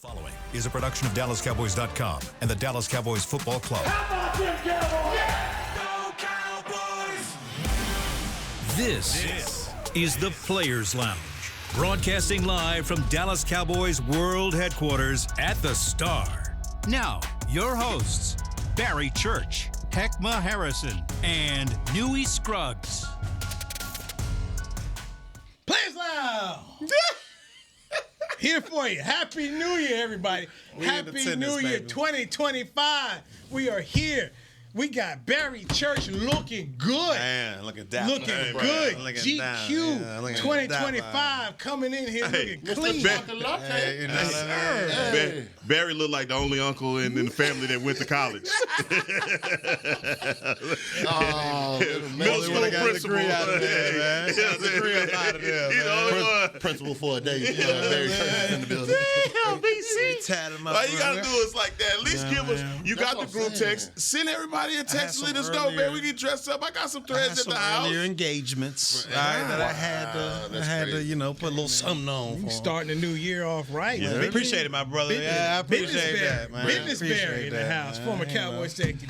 following is a production of DallasCowboys.com and the Dallas Cowboys Football Club. How about them Cowboys? Yeah. Go Cowboys! This is the Players Lounge, broadcasting live from Dallas Cowboys World Headquarters at the Star. Now, your hosts, Barry Church, Hek'ma Harrison, and Newy Scruggs. Players Lounge! Here for you. Happy New Year, everybody. Happy New Year 2025. We are here. We got Barry Church looking good. Man, looking down. Looking good. GQ 2025 coming in here looking clean. Barry looked like the only uncle in the family that went to college. Middle school principal. Principal for a day. Barry Church in the building. All you gotta do is like that. At least give us. You got the group text. Send everybody a text. Let us know, man. We get dressed up. I got some threads at the house. Earlier engagements, that I had to, put a little something on. Starting the new year off right. Yeah, I appreciate it, my brother. I appreciate that, man. Business Barry in the house. Former Cowboys safety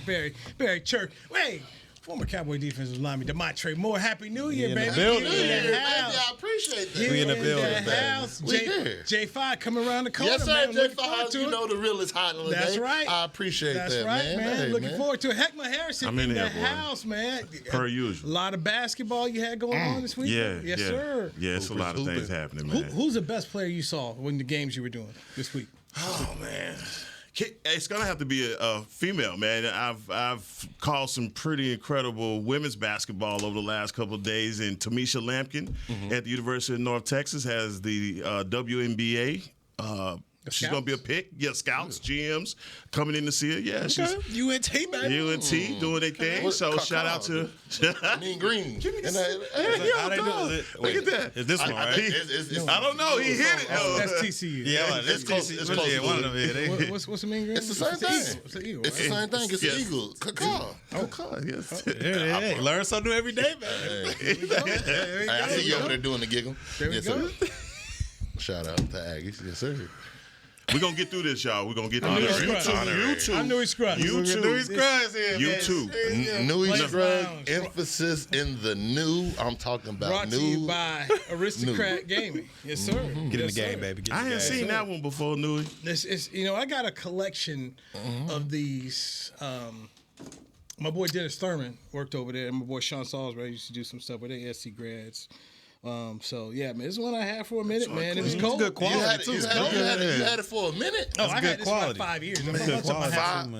Barry Church. Wait. Former Cowboy defensive lineman, DeMontre Moore. Happy New Year, baby. I appreciate that. We in the building, baby. J5 coming around the corner, Yes, sir. man. J5, you know the real is hot on the That's day. right. I appreciate That's that, right, man. Hey, Looking forward to it. Hek'ma Harrison I'm in the there, boy. house, man. Per usual. A lot of basketball you had going on this week. Yes, sir. Yeah, it's a lot of things happening, man. Who's the best player you saw in the games you were doing this week? Oh, man. It's gonna have to be a female, man. I've called some pretty incredible women's basketball over the last couple of days, and Tamisha Lampkin at the University of North Texas has the WNBA. She's going to be a pick. Yeah, scouts, GMs coming in to see her. Yeah, she's UNT, baby. UNT doing their thing. So shout out to Mean Green. Look at that. Is this one, right? I don't know. He hit it, though. That's TCU. Yeah, it's close. It's close. Yeah, one of them. What's the mean green? It's the same thing. It's an eagle. It's the same thing. It's an eagle. Yes. Hey, learn something new every day, man. I see you over there doing the giggle. There we go. Shout out to Aggies. Yes, sir. We're going to get through this, y'all. We're going to get through this. I knew he scrubbed. You too. Newy Scruggs, emphasis in the new. I'm talking about Brought new. to you by Aristocrat Gaming. Yes, sir. Get in the game, baby. I hadn't seen that one before, Newy. I got a collection of these. My boy Dennis Thurman worked over there, and my boy Sean Salisbury used to do some stuff with their SC grads. So yeah, man, this is one I had for a minute, man. It was cold. Good quality. You had it for a minute. Oh, I had this for quality. like 5 years. Good Bunch of them I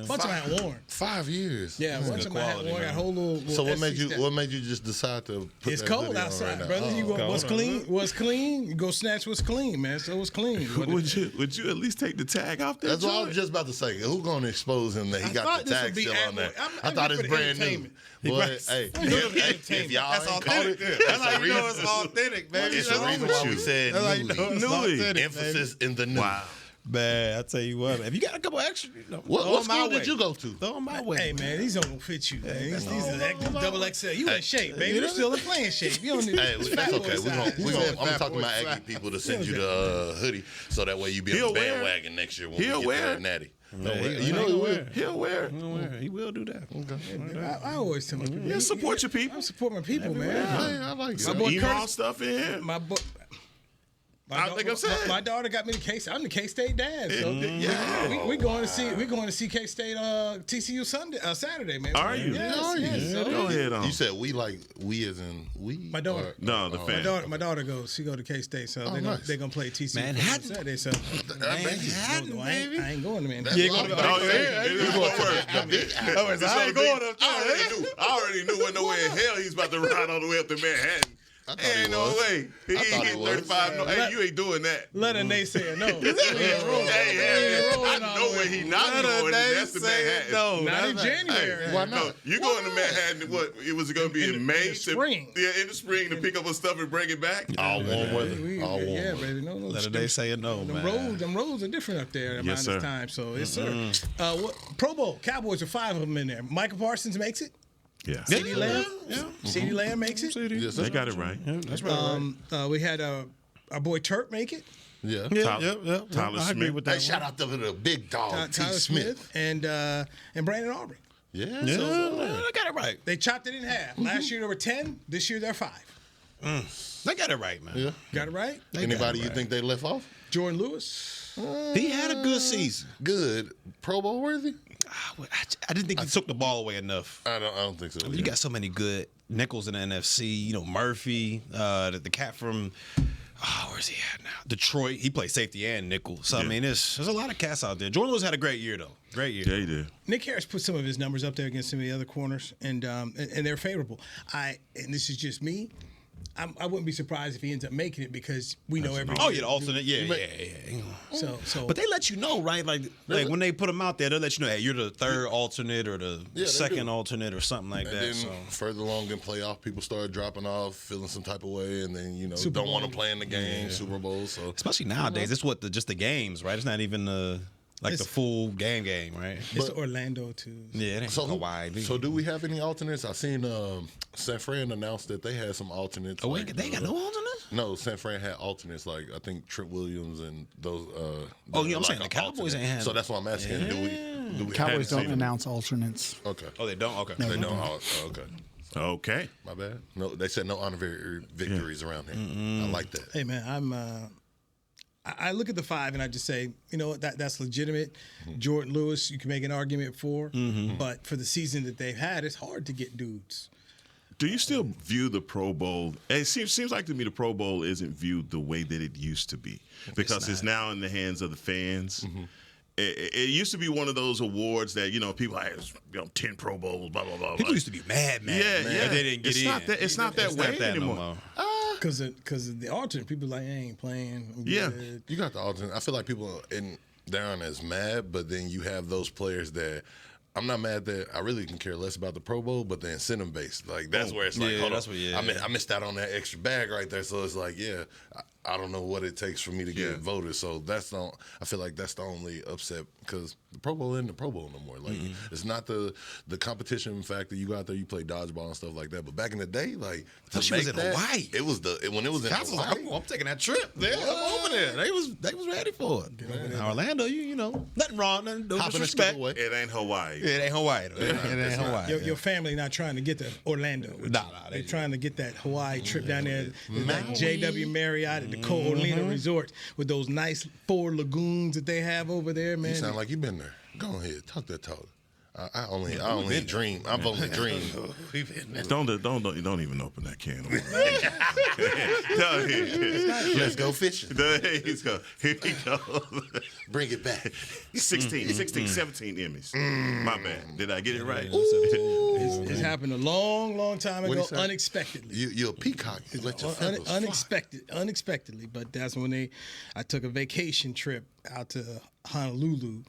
quality. had worn. 5 years. Yeah, bunch of them I had worn. Got a whole little So what SC made you? stack. What made you just decide to put It's that cold hoodie on outside, right now? brother. You go, Okay. what's clean? You go snatch what's clean, man. So it's clean. Would you at least take the tag off there? That's what I was just about to say. Who's going to expose him that he got the tag still on there? I thought it's brand new. But hey, if y'all That's ain't caught it, That's how you know it's authentic, baby. it's the reason why we said That's how you know it's authentic, emphasis in the new. Wow. Man, I tell you what, man. If you got a couple extra, What school did you go to? Throw them my way. Hey man, these don't fit you, man. These are double XL. You in shape, baby. You're still in playing shape. You don't need That's okay. I'm talking about Aggie people to send you the hoodie so that way you be on the bandwagon next year when we get Natty. He'll wear it. He will do that. Okay. I always tell my people. Yeah, support your people. I support my people, man. I like it. My boy Email Curtis, stuff in here. My daughter got me to K. I'm the K-State dad, so we going to see K-State TCU Saturday, man. Are you? Yes. So, Go ahead on. You said we as in we? My daughter. No, the fan. My daughter goes. She go to K-State, so they're gonna play TCU Manhattan. Saturday. So Manhattan, baby. I ain't going to Manhattan. I ain't going up there. I already knew wasn't no way in hell he's about to ride all the way up to Manhattan. Ain't no way. He ain't getting 35. No, hey, you ain't doing that. Let a naysayer know. I know where he not going. That's the Manhattan. Not in January. Why not? No, you going to Manhattan? What? It was going to be in May, in the spring. In the spring to pick up our stuff and bring it back. All warm weather. Yeah, baby. No. Let a naysayer know, man. Them roads are different up there around Yes, this sir. time. So yes, sir. Pro Bowl Cowboys are 5 of them in there. Michael Parsons makes it. Yeah. CeeDee Lamb. CeeDee Lamb makes it. Yes, They got it right. That's right. We had our boy Turp make it. Yeah. Tyler I agree Smith. with that. Shout out to the big dog, T. Tyler Smith and Brandon Aubrey. Yeah. I got it right. They chopped it in half. Last year there were 10. This year they're 5. They got it right, man. Yeah. Got it right? Anybody you think they left off? Jordan Lewis. He had a good season. Good. Pro Bowl worthy? I didn't think he took the ball away enough. I don't think so. I mean, you got so many good nickels in the NFC. You know, Murphy, the cat from where's he at now? Detroit. He plays safety and nickel. So I mean, there's a lot of cats out there. Jordan Lewis had a great year though. Great year. Yeah, he did. Nick Harris put some of his numbers up there against some of the other corners, and they're favorable. And this is just me. I wouldn't be surprised if he ends up making it because we know every. Oh yeah, the alternate. Yeah. So, but they let you know, right? Like when they put them out there, they'll let you know, hey, you're the third alternate or the second alternate or something like and that. Then so further along in playoff, people started dropping off, feeling some type of way, and then Super don't Bowl. want to play in the game, Super Bowl. So especially nowadays, it's just the games, right? It's not even the full game, right? it's Orlando too. Yeah, it ain't So, Hawaii. so do we have any alternates? I seen San Fran announced that they had some alternates. Oh, they got no alternates? No, San Fran had alternates like I think Trent Williams and those. I'm like saying the an Cowboys alternate. ain't have. So that's why I'm asking. Do we Cowboys don't haven't seen announce alternates. them? Okay. Oh, they don't. Okay. They don't. Oh, okay. Okay. My bad. No, they said no honorary victories around here. I like that. Hey man, I look at the 5 and I just say, you know what, that's legitimate. Jordan Lewis, you can make an argument for, but for the season that they've had, it's hard to get dudes. Do you still view the Pro Bowl? It seems like to me the Pro Bowl isn't viewed the way that it used to be because it's now in the hands of the fans. It used to be one of those awards that people had 10 Pro Bowls, blah blah blah. People used to be mad. Yeah. They didn't get in. It's not that way anymore. Because of the alternate, people like, I ain't playing. I'm Yeah. good. You got the alternate. I feel like people they aren't as mad, but then you have those players that I'm not mad that I really can care less about the Pro Bowl, but the incentive based, like that's where it's like, hold on, I missed out on that extra bag right there. So it's like, I don't know what it takes for me to get voted. So I feel like that's the only upset because the Pro Bowl isn't the Pro Bowl no more. Like it's not the competition factor. You go out there, you play dodgeball and stuff like that. But back in the day, like she was in Hawaii. It was when it was in Hawaii. I'm taking that trip. I'm over there. They was ready for it. Orlando, nothing wrong. No disrespect. It ain't Hawaii. It ain't Hawaii. It ain't Hawaii. Your family not trying to get to Orlando. They're trying to get that Hawaii trip down there. Like JW Marriott at the Colina Resort with those nice 4 lagoons that they have over there, man. You sound like you've been there. Go ahead, talk that talk. I only dream. I've only dreamed. Don't even open that can. Let's go fishing. Here we go. Bring it back. 16, 17 Emmys. My bad. Did I get it right? It's happened a long time What'd ago, he say? unexpectedly. You're a peacock. You let your feathers fly. Unexpectedly, but that's when I took a vacation trip out to Honolulu,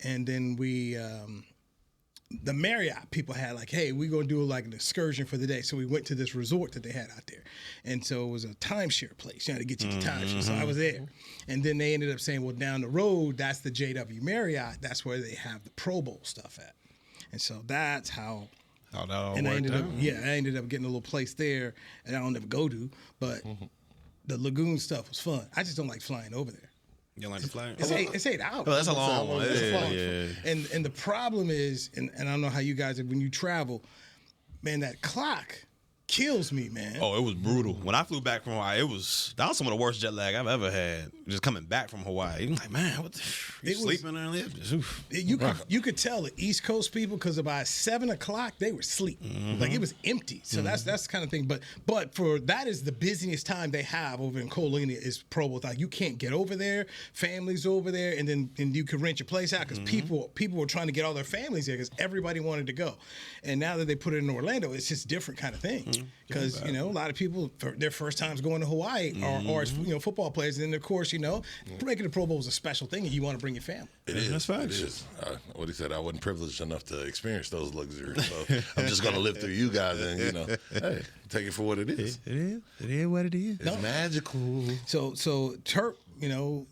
and then we. The Marriott people had like, hey, we're going to do like an excursion for the day. So we went to this resort that they had out there. And so it was a timeshare place, to get you to timeshare. So I was there. And then they ended up saying, well, down the road, that's the JW Marriott. That's where they have the Pro Bowl stuff at. And so that's how. That all and I worked ended up getting a little place there and I don't ever go to. But the lagoon stuff was fun. I just don't like flying over there. You don't like the flying? It's 8 hours. Oh, that's a long one. And the problem is, and I don't know how you guys, when you travel, man, that clock kills me, man. Oh, it was brutal. When I flew back from Hawaii, that was some of the worst jet lag I've ever had. Just coming back from Hawaii, I'm like, man, sleeping early? You could tell the East Coast people because by 7 o'clock they were asleep, like it was empty. So that's the kind of thing. But for that is the busiest time they have over in Colina is Pro Bowl. Like you can't get over there, families over there, and you could rent your place out because people were trying to get all their families there because everybody wanted to go. And now that they put it in Orlando, it's just a different kind of thing. Because a lot of people their first times going to Hawaii or as football players, and then of course making the Pro Bowl is a special thing, and you want to bring your family. It is. That's facts. It is. What he said, I wasn't privileged enough to experience those luxuries, so I'm just gonna live through you guys, and hey, take it for what it is. It is what it is. It's magical. So Turp,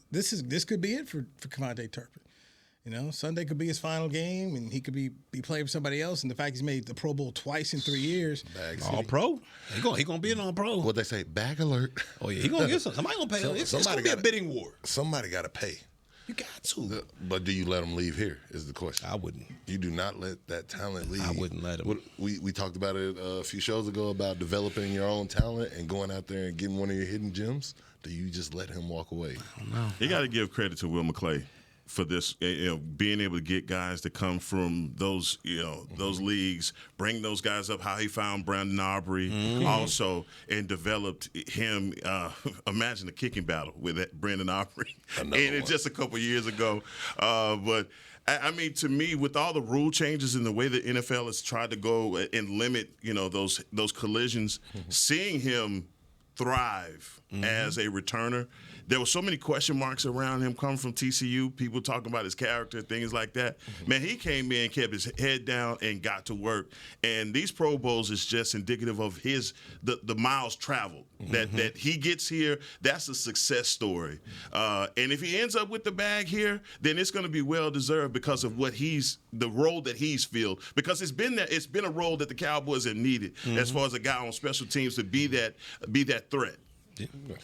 this could be it for Kavontae Turpin. Sunday could be his final game, and he could be playing for somebody else. And the fact he's made the Pro Bowl twice in 3 years. All Pro? He gonna be an All Pro. What they say, bag alert. Oh yeah, he gonna get some. Somebody gonna pay. It's gonna be a bidding war. Somebody got to pay. You got to. But do you let him leave here? Is the question. I wouldn't. You do not let that talent leave. I wouldn't let him. We talked about it a few shows ago about developing your own talent and going out there and getting one of your hidden gems. Do you just let him walk away? I don't know. You got to give credit to Will McClay for this, being able to get guys to come from those, those leagues, bring those guys up. How he found Brandon Aubrey also and developed him. Imagine a kicking battle with Brandon Aubrey, just a couple years ago. But I mean, to me, with all the rule changes and the way the NFL has tried to go and limit, those collisions, seeing him thrive as a returner. There were so many question marks around him coming from TCU, people talking about his character, things like that. Man, he came in, kept his head down, and got to work. And these Pro Bowls is just indicative of the miles traveled. That he gets here, that's a success story. And if he ends up with the bag here, then it's going to be well-deserved because of the role that he's filled. Because it's been a role that the Cowboys have needed as far as a guy on special teams to be that threat.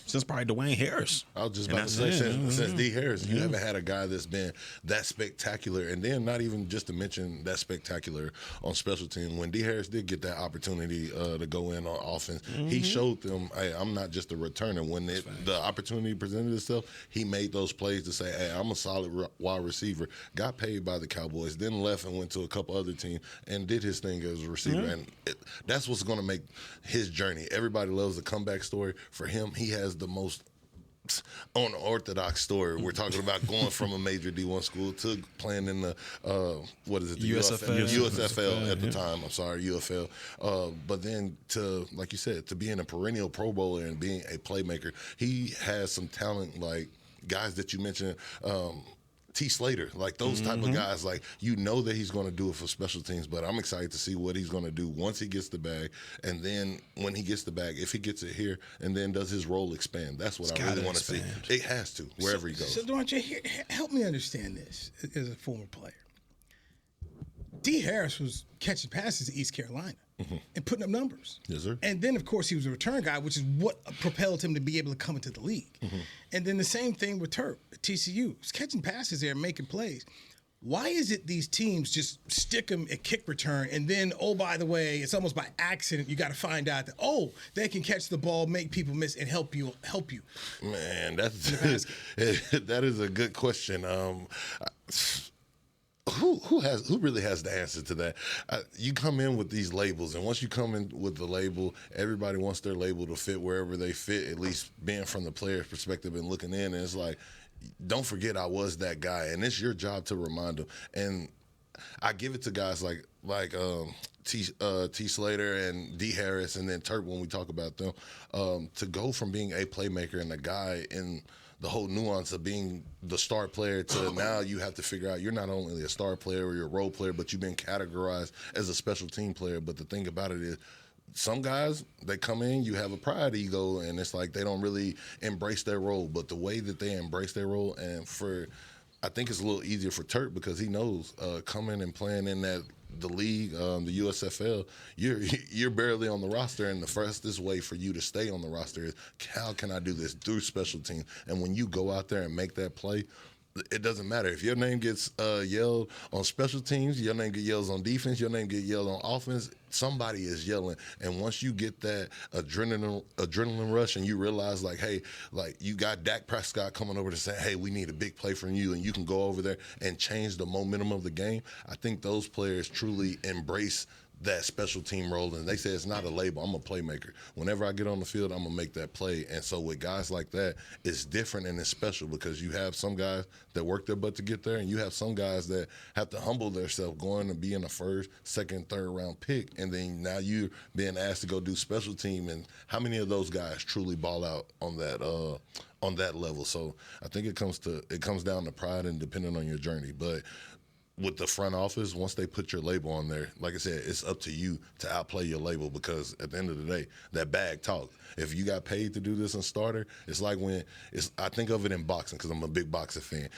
Since probably Dwayne Harris. I was just about to say, since D. Harris, you haven't had a guy that's been that spectacular, and then not even just to mention that spectacular on special teams. When D. Harris did get that opportunity to go in on offense, he showed them, hey, I'm not just a returner. When the opportunity presented itself, he made those plays to say, hey, I'm a solid wide receiver. Got paid by the Cowboys, then left and went to a couple other teams and did his thing as a receiver. And that's what's going to make his journey. Everybody loves the comeback story. For him, he has the most unorthodox story. We're talking about going from a major D1 school to playing in the USFL at the time. I'm sorry, UFL. But then like you said, to being a perennial Pro Bowler and being a playmaker, he has some talent like guys that you mentioned. T. Slater, like those type of guys, like that he's going to do it for special teams, but I'm excited to see what he's going to do once he gets the bag, and then when he gets the bag, if he gets it here, and then does his role expand? That's what I really want to see. It has to, wherever he goes. So, Devontae, help me understand this as a former player. D. Harris was catching passes at East Carolina and putting up numbers. Yes, sir. And then, of course, he was a return guy, which is what propelled him to be able to come into the league. And then the same thing with Turp at TCU. He's catching passes there and making plays. Why is it these teams just stick him at kick return and then, oh, by the way, it's almost by accident, you got to find out that, oh, they can catch the ball, make people miss, and help you? Man, that is a good question. Who really has the answer to that? You come in with these labels, and once you come in with the label, everybody wants their label to fit wherever they fit, at least being from the player's perspective and looking in. And it's like, don't forget I was that guy, and it's your job to remind them. And I give it to guys like T. Slater and D. Harris and then Turp when we talk about them, to go from being a playmaker and a guy in the whole nuance of being the star player to now you have to figure out you're not only a star player or you're a role player, but you've been categorized as a special team player. But the thing about it is, some guys, they come in, you have a pride ego, and it's like they don't really embrace their role. But the way that they embrace their role, I think it's a little easier for Turk because he knows coming and playing in the league, the USFL, you're barely on the roster, and the fastest way for you to stay on the roster is how can I do this through special teams? And when you go out there and make that play, it doesn't matter if your name gets yelled on special teams, your name gets yelled on defense, your name gets yelled on offense. Somebody is yelling, and once you get that adrenaline rush, and you realize, like, hey, like you got Dak Prescott coming over to say, hey, we need a big play from you, and you can go over there and change the momentum of the game. I think those players truly embrace that special team role, and they say it's not a label. I'm a playmaker. Whenever I get on the field, I'm gonna make that play. And so with guys like that, it's different and it's special because you have some guys that work their butt to get there, and you have some guys that have to humble themselves going to be in the first, second, third round pick, and then now you're being asked to go do special team. And how many of those guys truly ball out on that level? So I think it comes down to pride and depending on your journey, but with the front office, once they put your label on there, like I said, it's up to you to outplay your label because at the end of the day, that bag talks. If you got paid to do this in starter, it's like I think of it in boxing because I'm a big boxing fan.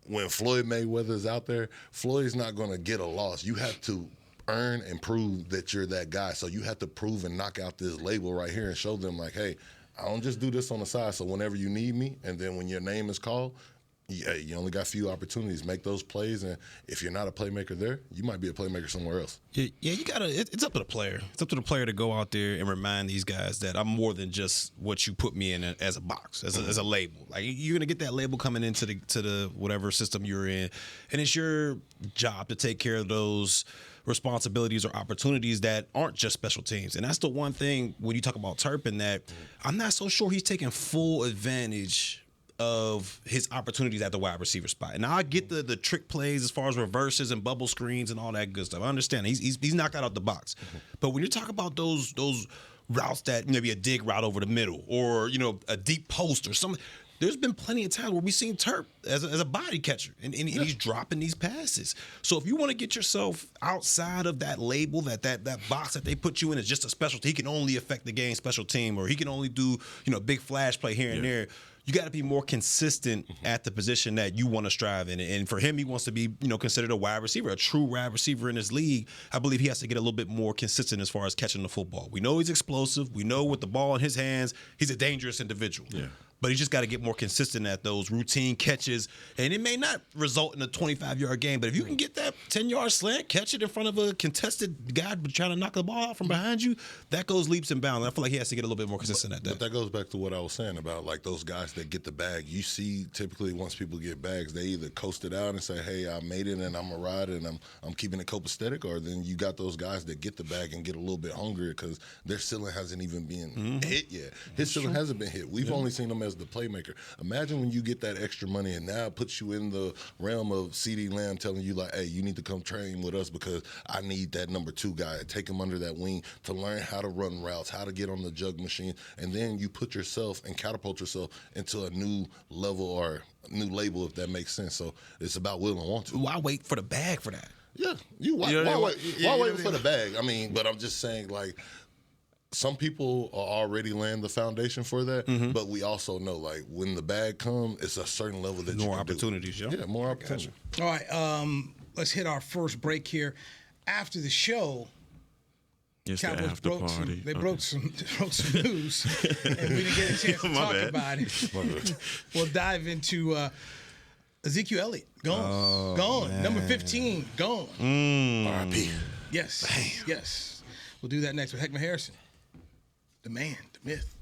when Floyd Mayweather's out there, Floyd's not going to get a loss. You have to earn and prove that you're that guy. So you have to prove and knock out this label right here and show them like, hey, I don't just do this on the side. So whenever you need me, and then when your name is called, you only got a few opportunities. Make those plays, and if you're not a playmaker there, you might be a playmaker somewhere else. Yeah, you gotta. It's up to the player. It's up to the player to go out there and remind these guys that I'm more than just what you put me in as a box, as a label. Like you're gonna get that label coming into the whatever system you're in, and it's your job to take care of those responsibilities or opportunities that aren't just special teams. And that's the one thing when you talk about Turpin that I'm not so sure he's taking full advantage of his opportunities at the wide receiver spot. And I get the trick plays as far as reverses and bubble screens and all that good stuff. I understand he's knocked out of the box. But when you talk about those routes that maybe a dig route over the middle or a deep post or something, there's been plenty of times where we've seen Turp as a body catcher, and he's dropping these passes. So if you want to get yourself outside of that label, that box that they put you in as just a specialty, he can only affect the game special team, or he can only do big flash play here and there. You got to be more consistent at the position that you want to strive in. And for him, he wants to be, considered a wide receiver, a true wide receiver in this league. I believe he has to get a little bit more consistent as far as catching the football. We know he's explosive. We know with the ball in his hands, he's a dangerous individual. Yeah. But he's just got to get more consistent at those routine catches. And it may not result in a 25-yard game, but if you can get that 10-yard slant, catch it in front of a contested guy trying to knock the ball out from behind you, that goes leaps and bounds. I feel like he has to get a little bit more consistent at that. But that goes back to what I was saying about, like, those guys that get the bag. You see, typically, once people get bags, they either coast it out and say, hey, I made it and I'm a ride and I'm keeping it copacetic, or then you got those guys that get the bag and get a little bit hungrier because their ceiling hasn't even been hit yet. His ceiling hasn't been hit. We've only seen him as the playmaker. Imagine when you get that extra money and now it puts you in the realm of CeeDee Lamb telling you like, hey, you need to come train with us because I need that number 2 guy. Take him under that wing to learn how to run routes, how to get on the jug machine, and then you put yourself and catapult yourself into a new level or new label, if that makes sense. So it's about will and want to. Why wait for the bag for that? Yeah, why wait for the bag? I mean, but I'm just saying, like, some people are already laying the foundation for that, but we also know, like, when the bag comes, it's a certain level that more opportunities, yeah, more opportunities. All right, let's hit our first break here. After the show, It's Cowboys broke some news, and we didn't get a chance to talk about it. We'll dive into Ezekiel Elliott, gone. Man. Number 15, gone. R.I.P. Yes, yes. We'll do that next with Hek'ma Harrison. The man, the myth,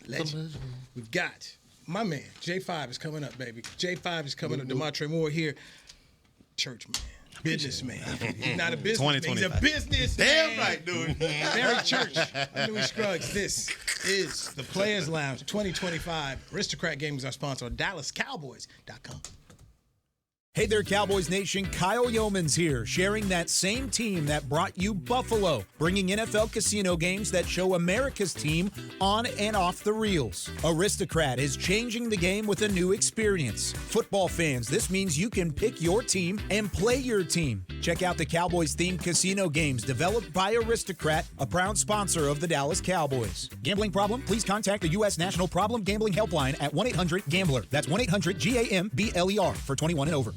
legend. We've got my man, J5 is coming up, baby. J5 is coming up. DeMontre Moore here. Church man, businessman. He's not a businessman. He's a businessman. Damn right, dude. Very church. I'm Newy Scruggs. This is the Players Lounge 2025. Aristocrat Gaming is our sponsor. DallasCowboys.com. Hey there, Cowboys Nation. Kyle Yeomans here, sharing that same team that brought you Buffalo, bringing NFL casino games that show America's team on and off the reels. Aristocrat is changing the game with a new experience. Football fans, this means you can pick your team and play your team. Check out the Cowboys-themed casino games developed by Aristocrat, a proud sponsor of the Dallas Cowboys. Gambling problem? Please contact the U.S. National Problem Gambling Helpline at 1-800-GAMBLER. That's 1-800-GAMBLER for 21 and over.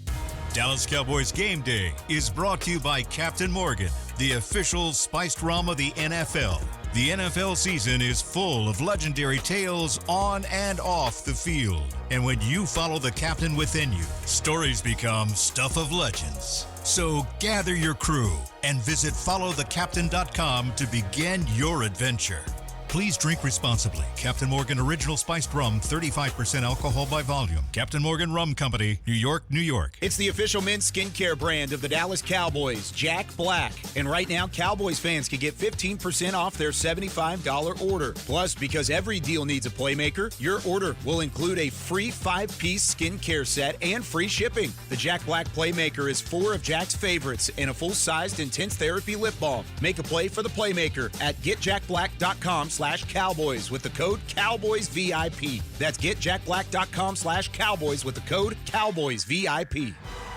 Dallas Cowboys Game Day is brought to you by Captain Morgan, the official spiced rum of the NFL. The NFL season is full of legendary tales on and off the field. And when you follow the captain within you, stories become stuff of legends. So gather your crew and visit followthecaptain.com to begin your adventure. Please drink responsibly. Captain Morgan Original Spiced Rum, 35% alcohol by volume. Captain Morgan Rum Company, New York, New York. It's the official men's skincare brand of the Dallas Cowboys, Jack Black. And right now, Cowboys fans can get 15% off their $75 order. Plus, because every deal needs a playmaker, your order will include a free 5-piece skincare set and free shipping. The Jack Black Playmaker is 4 of Jack's favorites and a full-sized intense therapy lip balm. Make a play for the Playmaker at getjackblack.com/Cowboys with the code CowboysVIP. That's getjackblack.com/Cowboys with the code CowboysVIP.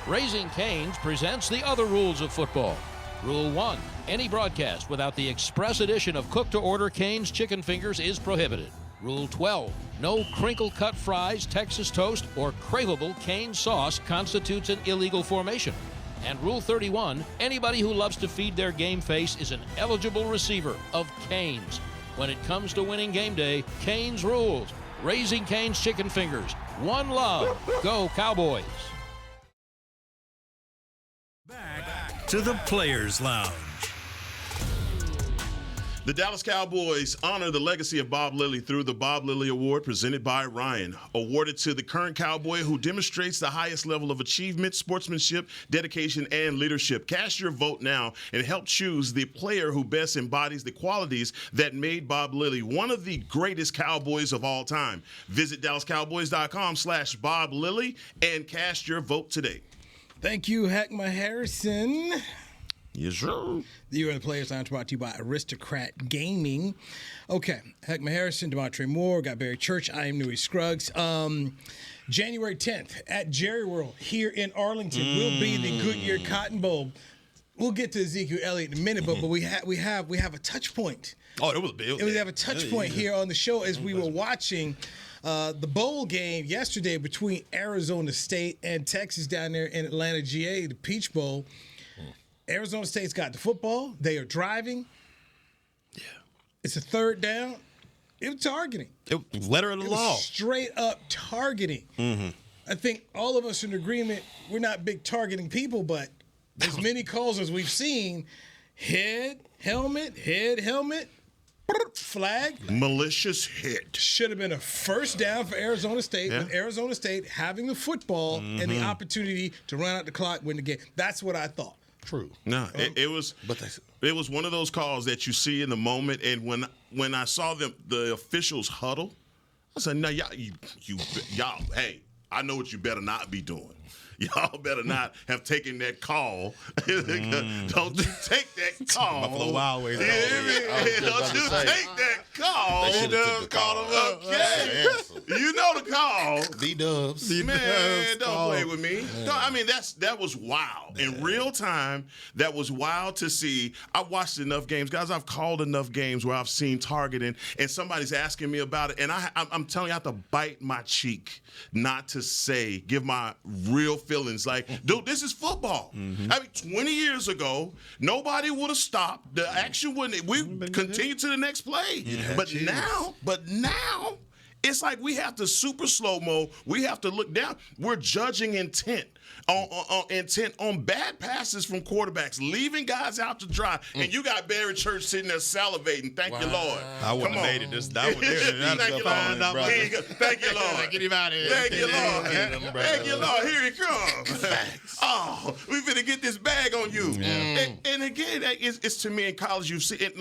Raising Cane's presents the other rules of football. Rule 1. Any broadcast without the express edition of cook-to-order Cane's chicken fingers is prohibited. Rule 12, no crinkle-cut fries, Texas toast, or craveable cane sauce constitutes an illegal formation. And Rule 31, anybody who loves to feed their game face is an eligible receiver of Cane's. When it comes to winning game day, Cane's rules. Raising Cane's chicken fingers. One love. Go Cowboys. Back to the Players Lounge. The Dallas Cowboys honor the legacy of Bob Lilly through the Bob Lilly Award presented by Ryan, awarded to the current Cowboy who demonstrates the highest level of achievement, sportsmanship, dedication, and leadership. Cast your vote now and help choose the player who best embodies the qualities that made Bob Lilly one of the greatest Cowboys of all time. Visit DallasCowboys.com/Bob Lilly and cast your vote today. Thank you, Hek'ma Harrison. Yes, sir. You are in the Players Lounge, brought to you by Aristocrat Gaming. Okay, Hek'ma Harrison, Demontre Moore, got Barry Church. I am Newy Scruggs. January 10th at Jerry World here in Arlington will be the Goodyear Cotton Bowl. We'll get to Ezekiel Elliott in a minute, but we have a touch point. Oh, it was big. We have a touch point here on the show as we were watching the bowl game yesterday between Arizona State and Texas down there in Atlanta, GA, the Peach Bowl. Arizona State's got the football. They are driving. Yeah. It's a third down. It was targeting. Letter of the law. Straight up targeting. Mm-hmm. I think all of us are in agreement. We're not big targeting people, but as many calls as we've seen, head, helmet, flag. Malicious hit. Should have been a first down for Arizona State, with Arizona State having the football and the opportunity to run out the clock, win the game. That's what I thought. True. No, it was one of those calls that you see in the moment. And when I saw the officials huddle, I said, "No, y'all, hey, I know what you better not be doing. Y'all better not have taken that call. Don't you take that call. Buffalo Wild Wings. Don't you take that call. They should have took the call. Okay. You know the call. D-Dubs. Man, don't play with me. No, I mean, that was wild. In real time, that was wild to see. I watched enough games. Guys, I've called enough games where I've seen targeting, and somebody's asking me about it, and I'm telling you, I have to bite my cheek not to give my real feelings. Like, dude, this is football. Mm-hmm. I mean, 20 years ago, nobody would have stopped. The action wouldn't. We continued to the next play. But now, it's like we have to super slow-mo. We have to look down. We're judging intent on bad passes from quarterbacks, leaving guys out to dry. And you got Barry Church sitting there salivating. Thank you, Lord. I wouldn't have made it. Thank you, Lord. Thank you, Lord. Get him out of here. Thank you, Lord. Thank you, Lord. Here he comes. Oh, we finna get this bag on you. Yeah. And again, it's to me in college, you've seen it.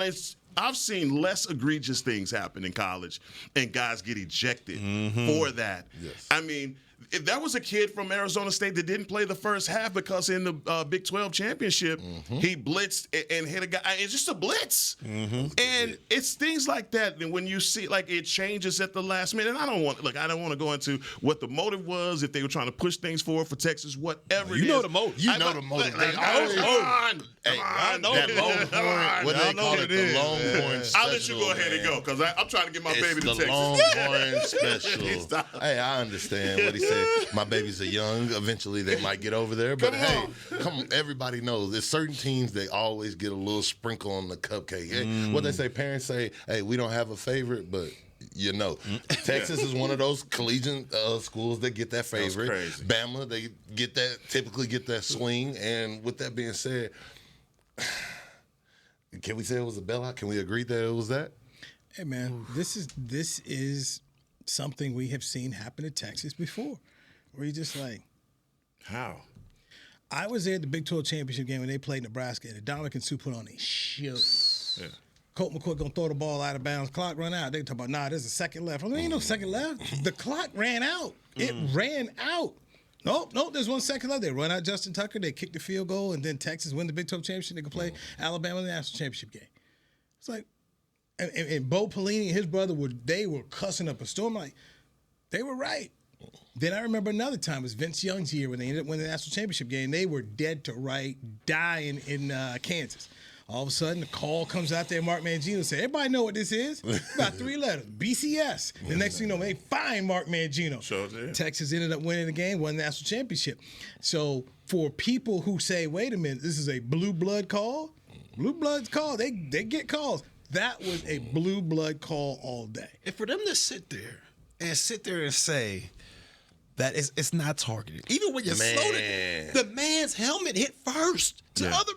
I've seen less egregious things happen in college, and guys get ejected for that. Yes. I mean, if that was a kid from Arizona State that didn't play the first half because in the Big 12 championship, he blitzed and hit a guy. It's just a blitz. And it's things like that. And when you see, like, it changes at the last minute. And I don't want to go into what the motive was, if they were trying to push things forward for Texas, whatever it is. You know the motive. The motive. I know that Longhorn, what they call it, the Longhorn special. I'll let you go ahead and go, because I'm trying to get my baby to Texas. The Longhorn special. Hey, I understand what he said. My babies are young. Eventually, they might get over there. But come on. Everybody knows there's certain teams they always get a little sprinkle on the cupcake. Hey, what they say, parents say, hey, we don't have a favorite, but you know. Texas is one of those collegiate schools that get that favorite. Bama, they typically get that swing. And with that being said, can we say it was a bailout? Can we agree that it was that? Hey, man, this is something we have seen happen in Texas before, where you're just like, how? I was there at the Big 12 championship game when they played Nebraska, and Dominican Sue put on a show. Yeah. Colt McCoy gonna throw the ball out of bounds. Clock run out. They talk about, there's a second left. I mean, ain't no second left. The clock ran out. It ran out. Nope, there's 1 second left. They run out Justin Tucker. They kick the field goal, and then Texas win the Big 12 championship. They can play Alabama in the national championship game. It's like, and Bo Pelini and his brother were cussing up a storm. Like, they were right. Then I remember another time, it was Vince Young's year when they ended up winning the national championship game. They were dead to right, dying in Kansas. All of a sudden, the call comes out there. Mark Mangino said, everybody know what this is? About 3 letters, BCS. The next thing you know, they find Mark Mangino. Sure did. Texas ended up winning the game, won the national championship. So for people who say, wait a minute, this is a blue blood call, blue blood's call, they get calls. That was a blue blood call all day. And for them to sit there and say that it's not targeted. Even when you're slow, the man's helmet hit first. The other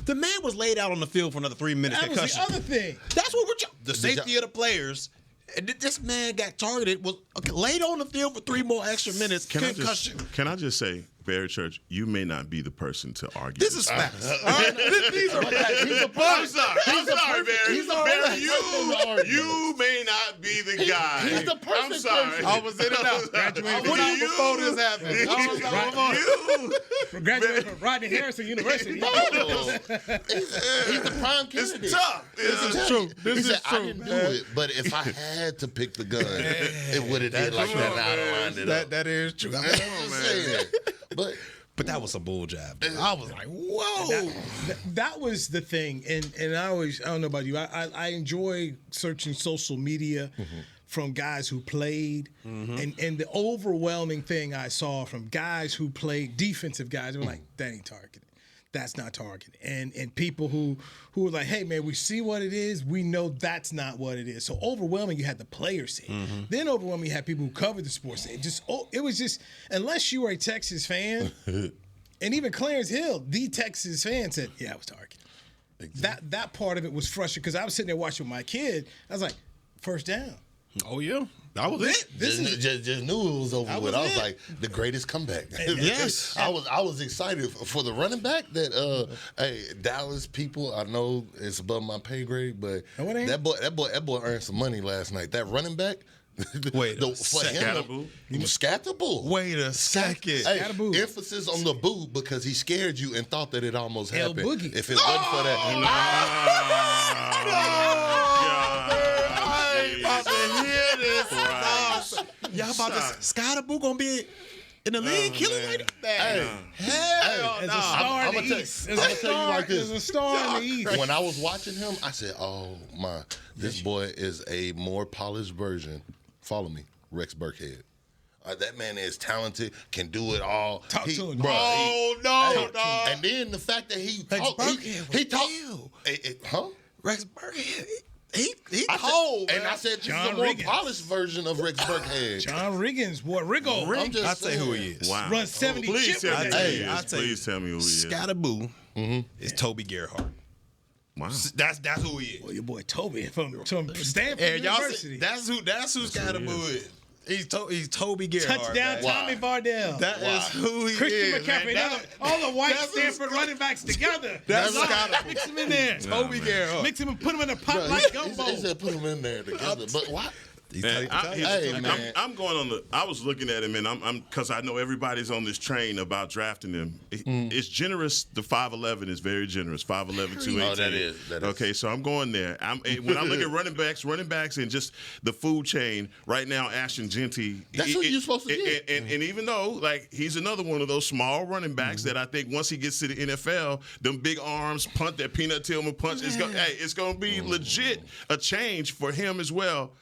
the man was laid out on the field for another 3 minutes. That was the other thing. That's what the safety of the players. And this man got targeted, was laid on the field for 3 more extra minutes. Can I just say, Barry Church, you may not be the person to argue. This is facts. These are facts. I'm sorry, Barry. You may not be the guy. He's the perfect I'm sorry. person. I was in and out. Graduated before this happened. From graduating from Rodney Harrison University. He's the prime candidate. It's tough. This is true. He said, I didn't do it, but if I had to pick the gun, it would have did like that. I'd have lined it up. That is true. I'm saying. But that was a bull job. I was like, whoa. That was the thing. And I don't know about you, I enjoy searching social media from guys who played. And the overwhelming thing I saw from guys who played, defensive guys, they were like, that ain't targeted. That's not targeted. And people who were like, hey, man, we see what it is. We know that's not what it is. So overwhelming, you had the players say it. Then overwhelming, you had people who covered the sports say it. It was just, unless you were a Texas fan, and even Clarence Hill, the Texas fan, said, yeah, it was targeted. Exactly. That part of it was frustrating because I was sitting there watching with my kid. I was like, first down. Oh, yeah. That was it. Just knew it was over with. I was like, the greatest comeback. Yes. I was excited for the running back that hey, Dallas people, I know it's above my pay grade, but that boy earned some money last night. That running back, Wait a second. Scatterbull. Wait a second. Hey, emphasis on the boo because he scared you and thought that it almost happened. Boogie. If it wasn't for that. Y'all about to Scottaboo gonna be in the league killing like that? Hell There's a star in the East. There's a star in the East. When I was watching him, I said, "Oh my, this boy is a more polished version." Follow me, Rex Burkhead. That man is talented, can do it all. Talk to him. No. And then the fact that he talked. Rex Burkhead. He cold. And man. I said, this is a John more Riggins. polished version of Rex Burkhead. John Riggins, boy, Riggo. I'll say who he is. Wow. Runs 70 Please chip. tell me who he is. Please tell me who he is. Scottaboo is Toby Gerhardt. Wow. That's who he is. Well, your boy Toby from Stanford And y'all University. see, that's who Scottaboo is. He's Toby Gerhardt. Touchdown, Tommy Vardell. That is who he Christian is. McCaffrey. Man. All the white Stanford running backs together. That's Scottaboo. Mix them in there. Toby Gerhardt. Mix them and put them in a pot like gumbo. He said put them in there together. But why? Man, man. I'm going on the. I was looking at him, and I'm because I know everybody's on this train about drafting him. It's generous. The 5'11" is very generous. 5'11", 218. Oh, that is. Okay, so I'm going there. When I look at running backs, and just the food chain right now. Ashton Genty. That's what you're supposed to get. And even though like he's another one of those small running backs that I think once he gets to the NFL, them big arms, punt that Peanut Tillman punch. It's going to be legit a change for him as well.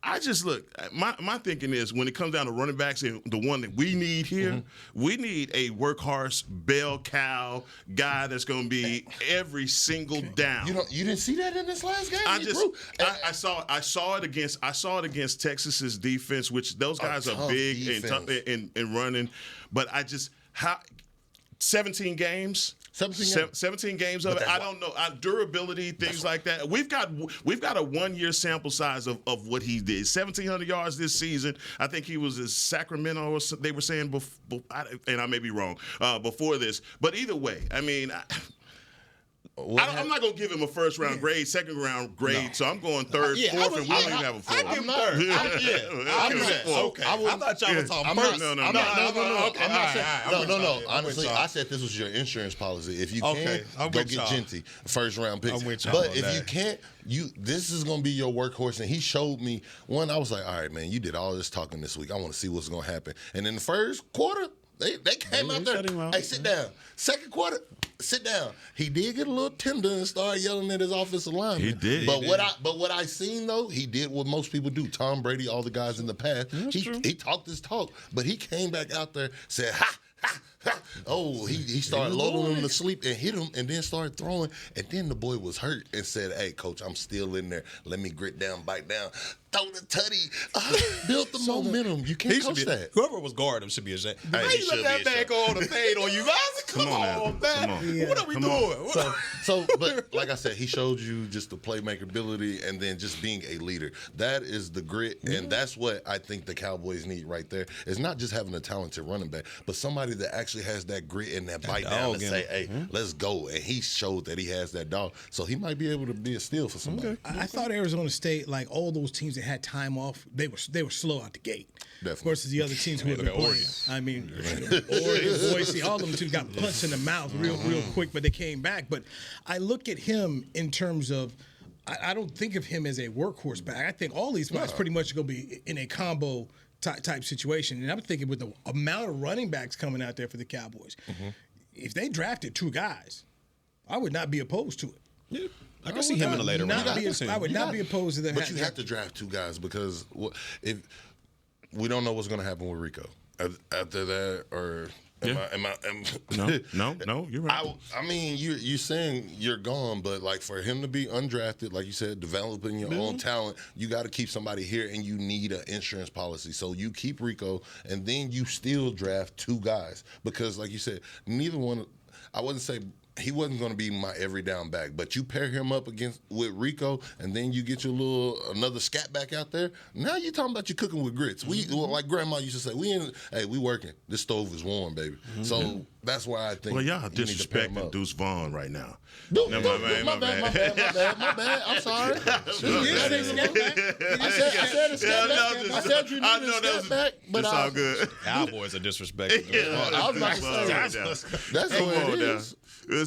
I just look. My thinking is when it comes down to running backs, and the one that we need here, we need a workhorse, bell cow guy that's going to be every single down. You didn't see that in this last game. I saw it against Texas's defense, which those guys are big and tough and running. But 17 games. 17 games of it. I don't know. Durability, things like that. We've got a 1 year sample size of what he did. 1,700 yards this season. I think he was in Sacramento, or they were saying, before, and I may be wrong, before this. But either way, I mean, I'm not going to give him a first-round grade, second-round grade, so I'm going third, fourth, and we don't even have a fourth. I give him third. Okay. I thought y'all were talking first. No. Honestly, I said this was your insurance policy. If you can't, go get Genty, first-round pick. But if you can't, this is going to be your workhorse. And he showed me, I was like, all right, man, you did all this talking this week. I want to see what's going to happen. And in the first quarter, They came out there. Hey, sit down. Second quarter, sit down. He did get a little tender and started yelling at his offensive lineman. He did. But what I seen though, he did what most people do. Tom Brady, all the guys in the past. He talked his talk, but he came back out there, said, ha! Oh, he started lulling him to sleep and hit him and then started throwing. And then the boy was hurt and said, hey, coach, I'm still in there. Let me grit down, bite down. Throw the tutty. Build the momentum. You can't coach that. Whoever was guarding him should be ashamed. Hey, How you let that man go on the fade on you guys? Come on, man. Yeah. What are we doing? But like I said, he showed you just the playmaker ability and then just being a leader. That is the grit, and that's what I think the Cowboys need right there. It's not just having a talented running back, but somebody that actually has that grit and that bite down and say, hey, let's go. And he showed that he has that dog. So he might be able to be a steal for somebody. I thought Arizona State, like all those teams that had time off, they were slow out the gate. Definitely. Versus the other teams who had been playing. I mean, Oregon, Boise, all of them too got punched in the mouth real quick, but they came back. But I look at him in terms of, I don't think of him as a workhorse back. I think all these guys pretty much going to be in a combo type situation. And I'm thinking with the amount of running backs coming out there for the Cowboys, if they drafted 2 guys, I would not be opposed to it. Yeah. I can see him in the later round. I would not be opposed to that. But you have to draft 2 guys because if we don't know what's going to happen with Rico after that, or No, you're right. I mean, you're saying you're gone, but like for him to be undrafted, like you said, developing your own talent, you got to keep somebody here, and you need an insurance policy. So you keep Rico, and then you still draft 2 guys because, like you said, neither one. I wouldn't say he wasn't going to be my every down back, but you pair him up with Rico, and then you get your another scat back out there. Now you're talking about you cooking with grits. Like Grandma used to say, we working. This stove is warm, baby. So that's why I think. Well, y'all disrespecting Deuce Vaughn right now. My bad. I'm sorry. I said a scat back. I said you needed a scat back, but it's all good. Cowboys are disrespecting. I was about to say that's what it is.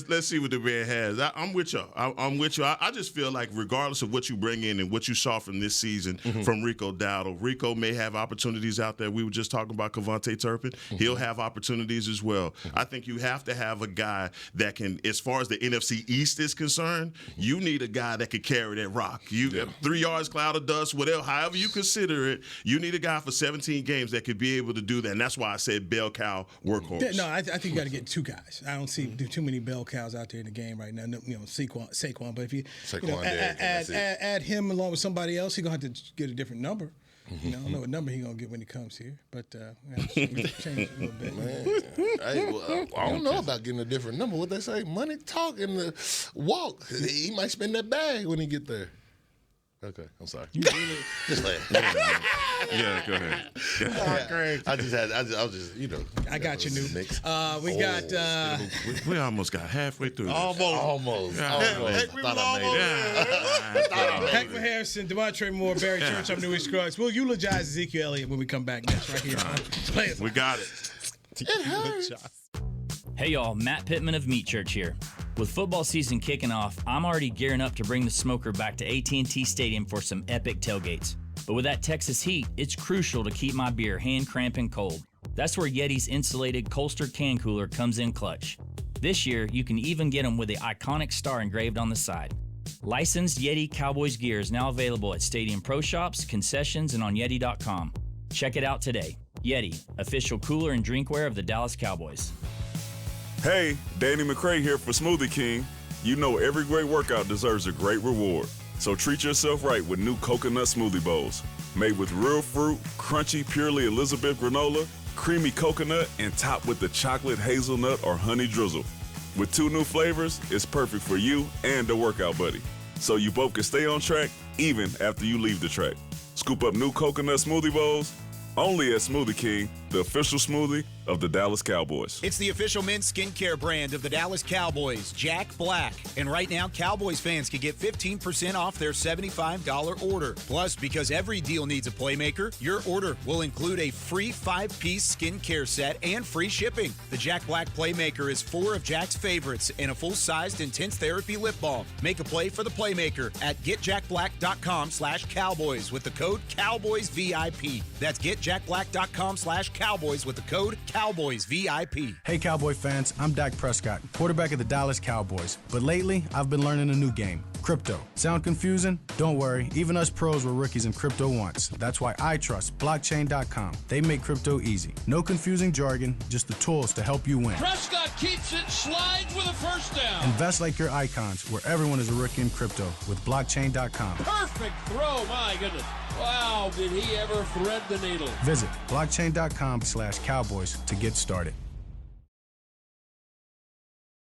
Let's see what the man has. I'm with y'all. I'm with you. I just feel like regardless of what you bring in and what you saw from this season from Rico Dowdle, Rico may have opportunities out there. We were just talking about Kavontae Turpin. He'll have opportunities as well. I think you have to have a guy that can, as far as the NFC East is concerned, you need a guy that can carry that rock. 3 yards, cloud of dust, whatever, however you consider it, you need a guy for 17 games that could be able to do that. And that's why I said bell cow workhorse. No, I think you got to get 2 guys. I don't see too many bell cows out there in the game right now. Saquon, but if you add him along with somebody else, he's gonna have to get a different number. I don't know what number he's gonna get when he comes here, but change it a little bit. Man, I don't know about getting a different number. What they say, money talk and the walk. He might spend that bag when he get there. Okay, I'm sorry. Just like yeah, go ahead. Great. I was just, I got you, New. We got. We almost got halfway through. Almost. Hek'ma Harrison, Demontre Moore, Barry Church. I'm Newy Scruggs. We'll eulogize Ezekiel Elliott when we come back next, right here. We got it. It hurts. Hey y'all, Matt Pittman of Meat Church here. With football season kicking off, I'm already gearing up to bring the smoker back to AT&T Stadium for some epic tailgates. But with that Texas heat, it's crucial to keep my beer hand cramping cold. That's where Yeti's insulated Colster can cooler comes in clutch. This year, you can even get them with the iconic star engraved on the side. Licensed Yeti Cowboys gear is now available at Stadium Pro Shops, concessions, and on Yeti.com. Check it out today. Yeti, official cooler and drinkware of the Dallas Cowboys. Hey, Danny McCray here for Smoothie King. You know every great workout deserves a great reward. So treat yourself right with new coconut smoothie bowls. Made with real fruit, crunchy, purely Elizabeth granola, creamy coconut, and topped with the chocolate hazelnut or honey drizzle. With 2 new flavors, it's perfect for you and the workout buddy. So you both can stay on track even after you leave the track. Scoop up new coconut smoothie bowls only at Smoothie King, the official smoothie of the Dallas Cowboys. It's the official men's skincare brand of the Dallas Cowboys, Jack Black. And right now, Cowboys fans can get 15% off their $75 order. Plus, because every deal needs a playmaker, your order will include a free 5-piece skincare set and free shipping. The Jack Black Playmaker is 4 of Jack's favorites and a full-sized intense therapy lip balm. Make a play for the Playmaker at getjackblack.com/Cowboys with the code CowboysVIP. That's getjackblack.com/Cowboys with the code Cowboys VIP. Hey, Cowboy fans, I'm Dak Prescott, quarterback of the Dallas Cowboys. But lately, I've been learning a new game, crypto. Sound confusing? Don't worry, even us pros were rookies in crypto once. That's why I trust blockchain.com. They make crypto easy. No confusing jargon, just the tools to help you win. Prescott keeps it, slides with a first down. Invest like your icons, where everyone is a rookie in crypto with blockchain.com. Perfect throw, my goodness. Wow, did he ever thread the needle. Visit blockchain.com/Cowboys to get started.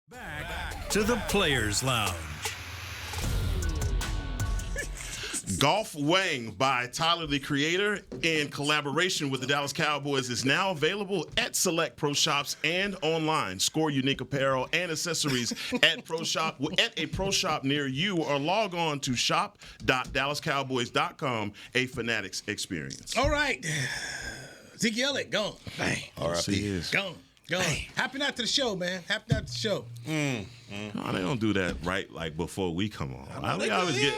Back to the Players Lounge. Golf Wang by Tyler, the Creator, in collaboration with the Dallas Cowboys, is now available at select pro shops and online. Score unique apparel and accessories at a pro shop near you, or log on to shop.dallascowboys.com. A Fanatics experience. All right. Ezekiel Elliott, gone. Bang. R.I.P. Gone. Happy night to the show, man. Happy night to the show. No, they don't do that right like before we come on. They always get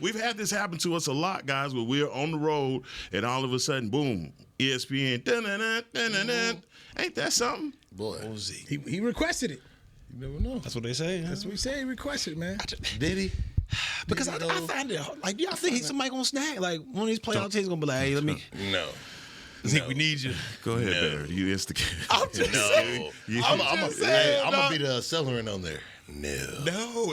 we've had this happen to us a lot, guys, where we're on the road and all of a sudden, boom, ESPN. Ain't that something? Boy, he requested it. You never know. That's what they say. That's what he said. He requested it, man. Did he? Because I find it like, do y'all think somebody gonna snag? Like one of these playoff teams gonna be like, hey, let me. No. Zeke, we need you. Go ahead, Barry. You instigate. I'm just saying. I'm gonna be the accelerant on there. No.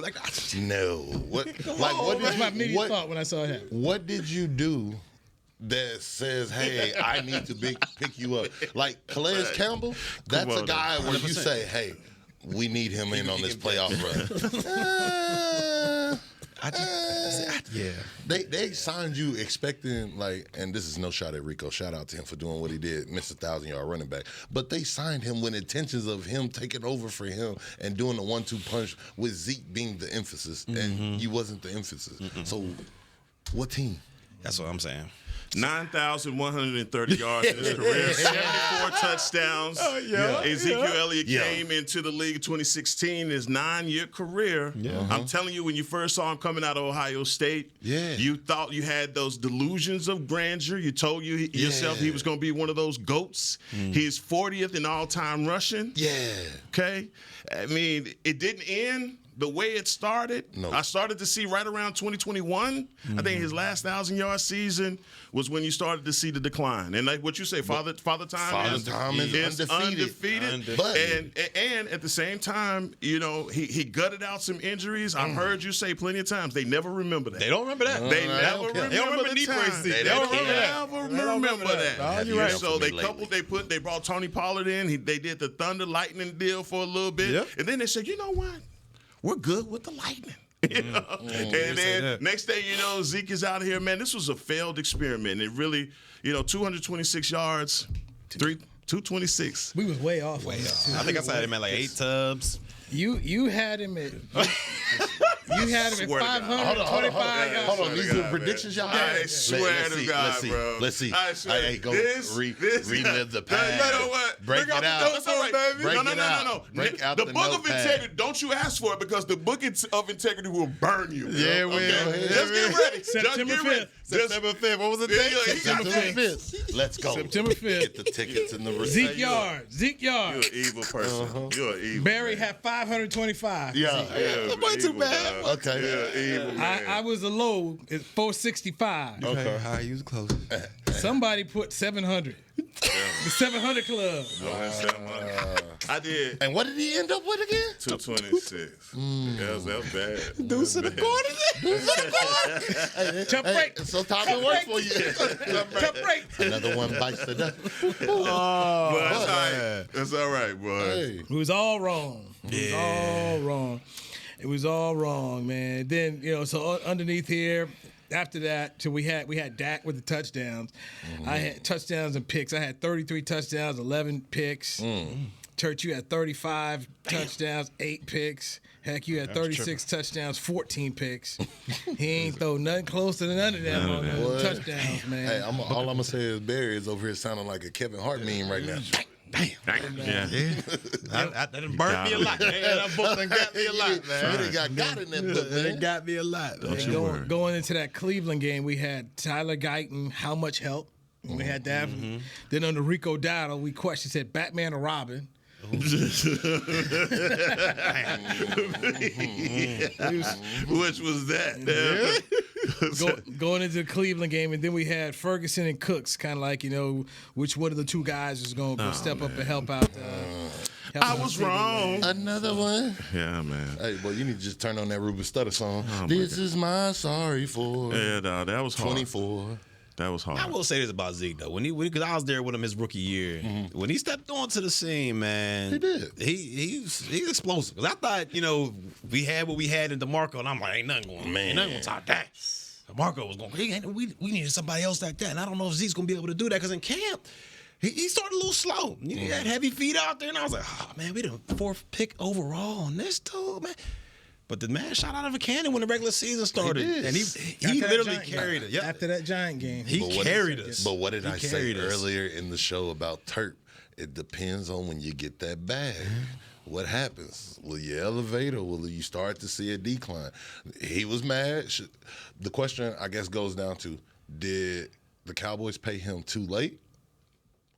No. What? Like, what That's did my immediate thought when I saw it. What did you do that says, "Hey, I need to pick you up"? Like Calais Campbell, that's a guy where you say, "Hey, we need him in on this playoff run." Yeah. They signed you expecting, like, and this is no shot at Rico. Shout out to him for doing what he did, missed 1,000-yard running back. But they signed him with intentions of him taking over for him and doing the 1-2 punch with Zeke being the emphasis, and you wasn't the emphasis. So, what team? That's what I'm saying. 9,130 yards in his career, 74 touchdowns. Ezekiel Elliott came into the league in 2016, his 9-year career. I'm telling you, when you first saw him coming out of Ohio State, you thought you had those delusions of grandeur. You told yourself he was going to be one of those GOATs. He's 40th in all-time rushing. Okay? I mean, it didn't end the way it started. I started to see right around 2021. I think his last 1,000-yard season was when you started to see the decline. And like what you say, Father Time is undefeated. And at the same time, you know, he gutted out some injuries. I've heard you say plenty of times they never remember that. They don't remember that. They never remember the time. They don't remember that. You're right. So they brought Tony Pollard in. They did the Thunder Lightning deal for a little bit. And then they said, you know what? We're good with the Lightning. You know? And then next thing you know, Zeke is out here, man. This was a failed experiment. It really, 226 yards, 226. We was way off. I think I saw him at like 8 tubs. You had him at 525 yards. Hold on, these are the predictions y'all had. I swear to God, bro. Let's see. Hey, go relive the past. You know what? Break it out. That's all right, baby. Break No. it out. Break out the the book of notepad. integrity. Don't you ask for it, because the book of integrity will burn you. Yeah, bro. will. Okay? Just get ready. September 5th. September 5th. What was the date? September 5th. Let's go. September 5th. Get the tickets and the receipt. Zeke Yard. You're an evil person. You're an evil Barry man. had 525. That wasn't too bad. Okay. Evil man. I was a low at 465. Okay. How you was close. Somebody put 700. The 700 Club. I did. And what did he end up with again? 226. That was bad. Deuce in the corner. Tough break. So time to work for you. Tough break. Another one bites the dust. But that's all right. That's all right, boy. Hey. It was all wrong. It was all wrong, man. Then, so underneath here, after that, so we had Dak with the touchdowns. I had touchdowns and picks. I had 33 touchdowns, 11 picks. Church, you had 35 touchdowns, 8 picks. Heck, you had 36 touchdowns, 14 picks. He ain't throw nothing close to none of them on those touchdowns, man. Hey, all I'm going to say is Barry is over here sounding like a Kevin Hart meme right now. Damn. That done burnt me a lot, man. That book done got me a lot, man. It got in that book, man. It got me a lot. Don't you worry. Going into that Cleveland game, we had Tyler Guyton, how much help? We had that. Then under Rico Dowdle, we questioned, said Batman or Robin. Which was that? Going into the Cleveland game, and then we had Ferguson and Cooks, kind of like, which one of the two guys is going to step up and help out. I was wrong. Another one. Yeah, man. Hey, boy, you need to just turn on that Ruben Studdard song. This is my sorry for. Yeah, no, that was hard. 24. That was hard. I will say this about Zeke though. Because I was there with him his rookie year. When he stepped onto the scene, man, he did. He's explosive. Because I thought, we had what we had in DeMarco, and I'm like, ain't nothing going to top that. DeMarco was going. We needed somebody else like that, and I don't know if Zeke's going to be able to do that because in camp. He started a little slow. He had heavy feet out there, and I was like, oh, man, we the 4th pick overall on this dude, man. But the man shot out of a cannon when the regular season started. And he literally carried it. Yep. After that Giant game. He carried us. But what did I say earlier in the show about Turp? It depends on when you get that bag. What happens? Will you elevate or will you start to see a decline? He was mad. The question, I guess, goes down to, did the Cowboys pay him too late?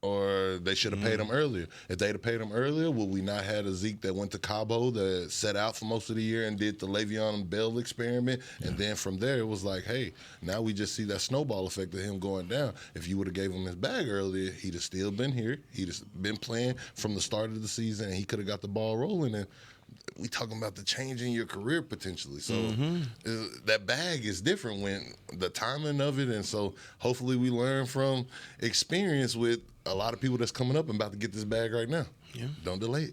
Or they should have paid him earlier. If they'd have paid him earlier, would we not have a Zeke that went to Cabo that set out for most of the year and did the Le'Veon Bell experiment? And then from there, it was like, hey, now we just see that snowball effect of him going down. If you would have gave him his bag earlier, he'd have still been here. He'd have been playing from the start of the season, and he could have got the ball rolling. And we talking about the change in your career potentially. So that bag is different when the timing of it. And so hopefully we learn from experience with a lot of people that's coming up and about to get this bag right now. Yeah. Don't delay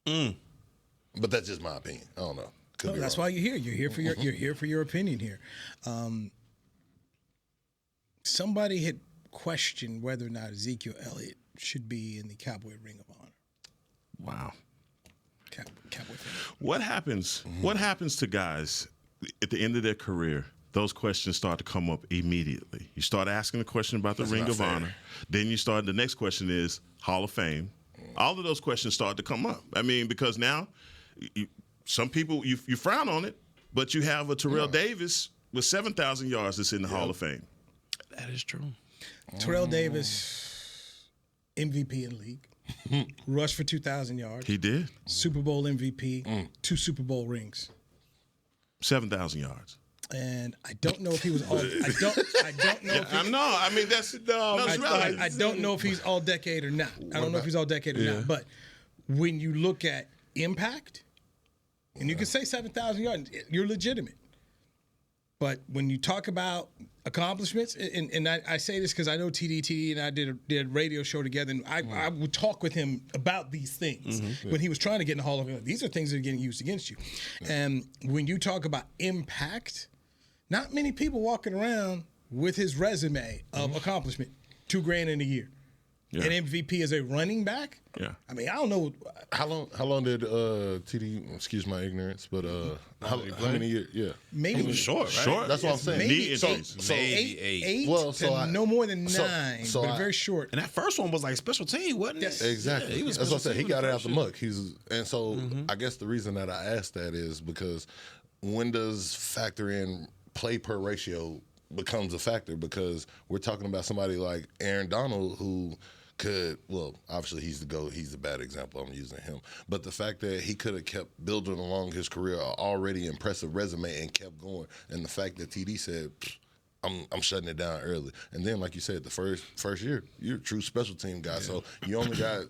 it. But that's just my opinion. I don't know. That's why you're here. You're here for your opinion here. Somebody had questioned whether or not Ezekiel Elliott should be in the Cowboy Ring of Honor. Wow. Cowboy fan. What happens? What happens to guys at the end of their career? Those questions start to come up immediately. You start asking a question about the Ring of Honor. Then the next question is Hall of Fame. All of those questions start to come up. I mean, because now some people, you frown on it, but you have a Terrell Davis with 7,000 yards that's in the Hall of Fame. That is true. Terrell Davis, MVP in the league. Rushed for 2,000 yards. He did. Super Bowl MVP, 2 Super Bowl rings. 7,000 yards. And I don't know if he was all. I don't know. I don't know if he's all decade or not. I don't know if he's all decade or not. But when you look at impact, and you can say 7,000 yards, you're legitimate. But when you talk about accomplishments, and I say this because I know TD and I did a radio show together, and I would talk with him about these things when he was trying to get in the Hall of Fame. These are things that are getting used against you. And when you talk about impact, not many people walking around with his resume of accomplishment, $2,000 in a year. Yeah. An MVP as a running back? Yeah. I mean, I don't know. How long did TD, excuse my ignorance, but how many years? Yeah. Maybe. It was short, right? Short. That's what I'm saying. Maybe, so eight well, no more than 9, but very short. And that first one was like special team, wasn't it? Yes. Exactly. Yeah, that's what I said. He got it out the muck. I guess the reason that I asked that is because when does factor in play per ratio becomes a factor, because we're talking about somebody like Aaron Donald who could, well, obviously he's the GOAT. He's a bad example. I'm using him. But the fact that he could have kept building along his career, an already impressive resume, and kept going. And the fact that TD said, I'm shutting it down early. And then, like you said, the first year, you're a true special team guy. Yeah. So you only got,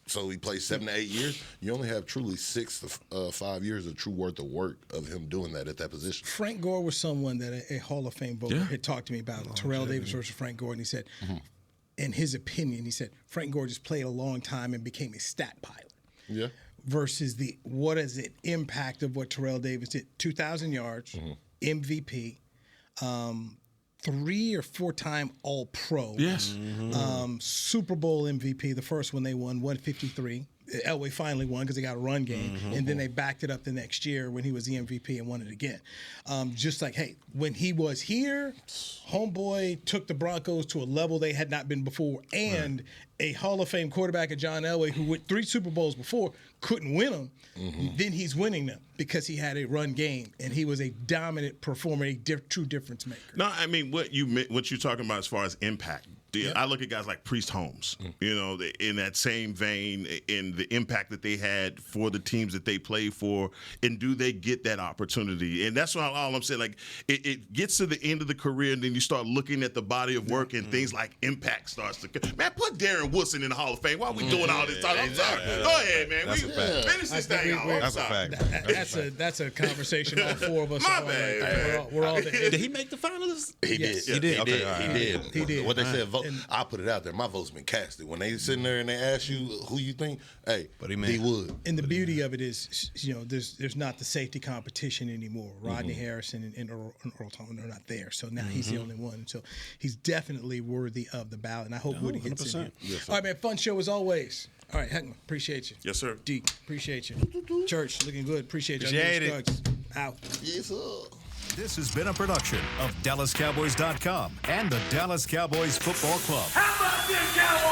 so he played 7 to 8 years. You only have truly 6 to 5 years of true worth of work of him doing that at that position. Frank Gore was someone that a Hall of Fame voter had talked to me about. Terrell Davis versus Frank Gore. And he said, in his opinion, he said, Frank Gore just played a long time and became a stat pilot. Yeah. Versus what is the impact of what Terrell Davis did? 2,000 yards, MVP, 3 or 4-time All-Pro. Yes. Super Bowl MVP, the first one they won, 153. Elway finally won because he got a run game, and then they backed it up the next year when he was the MVP and won it again. Just like, hey, when he was here, homeboy took the Broncos to a level they had not been before, and a Hall of Fame quarterback of John Elway, who went 3 Super Bowls before, couldn't win them. Then he's winning them because he had a run game, and he was a dominant performer, a true difference maker. No, I mean, what you're talking about as far as impact. I look at guys like Priest Holmes, you know, in that same vein, in the impact that they had for the teams that they played for, and do they get that opportunity? And that's all I'm saying. Like, it gets to the end of the career, and then you start looking at the body of work, and things like impact starts to come. Man, put Darren Woodson in the Hall of Fame. Why are we doing all this talk? I'm sorry. Go ahead, man. That's a fact. Finish this thing off. That's a fact. That's a conversation all 4 of us. My bad, man. We're all there. Did he make the finalists? He Yes. did. He did. He Okay, did. all right. He did. What they said, vote. And- I put it out there. My vote's been casted. When they sitting there and they ask you who you think, hey, But he made it. would. And the beauty of it is, you know, there's not the safety competition anymore. Rodney Harrison and Earl Thomas are not there, so now he's the only one. So he's definitely worthy of the ballot, and I hope Woody gets in here. Yes, All right, man, fun show as always. All right, Hek'ma, appreciate you. Yes, sir. D, appreciate you. Church, looking good. Appreciate you. Appreciate it. Out. Yes, sir. This has been a production of DallasCowboys.com and the Dallas Cowboys Football Club. How about them Cowboys?